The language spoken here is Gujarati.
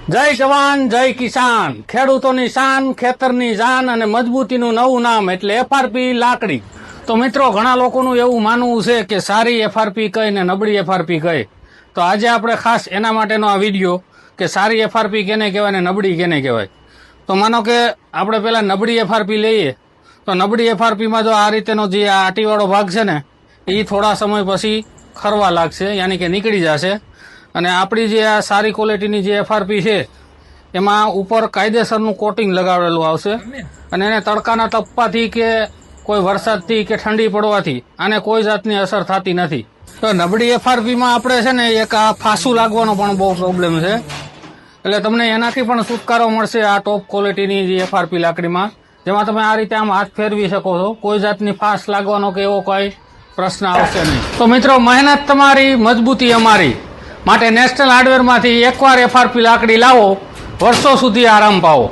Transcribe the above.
જય જવાન જય કિસાન, ખેડૂતોની શાન, ખેતરની જાન અને મજબૂતીનું નવું નામ એટલે એફઆરપી લાકડી. તો મિત્રો, ઘણા લોકોનું એવું માનવું છે કે સારી એફઆરપી કઈ ને નબળી એફઆરપી કઈ. તો આજે આપણે ખાસ એના માટેનો આ વિડીયો કે સારી એફઆરપી કેને કહેવાય ને નબળી કેને કહેવાય. તો માનો કે આપણે પેલા નબળી એફઆરપી લઈએ તો નબળી એફઆરપીમાં જો આ રીતેનો જે આ આટીવાળો ભાગ છે ને એ થોડા સમય પછી ખરવા લાગશે, યાની કે નીકળી જશે. અને આપણી જે આ સારી ક્વોલિટીની જે એફઆરપી છે એમાં ઉપર કાયદેસરનું કોટિંગ લગાવેલું આવશે અને એને તડકાના તપવાથી કે કોઈ વરસાદથી કે ઠંડી પડવાથી આને કોઈ જાતની અસર થતી નથી. તો નબળી એફઆરપીમાં આપણે છે ને એક આ ફાંસું લાગવાનો પણ બહુ પ્રોબ્લેમ છે, એટલે તમને એનાથી પણ છુટકારો મળશે આ ટોપ ક્વોલિટીની જે એફઆરપી લાકડીમાં, જેમાં તમે આ રીતે આમ હાથ ફેરવી શકો છો. કોઈ જાતની ફાંસ લાગવાનો કે એવો કોઈ પ્રશ્ન આવશે નહીં. તો મિત્રો, મહેનત તમારી, મજબૂતી અમારી માટે નેશનલ હાર્ડવેરમાંથી એકવાર એફઆરપી લાકડી લાવો, વર્ષો સુધી આરામ પાવો.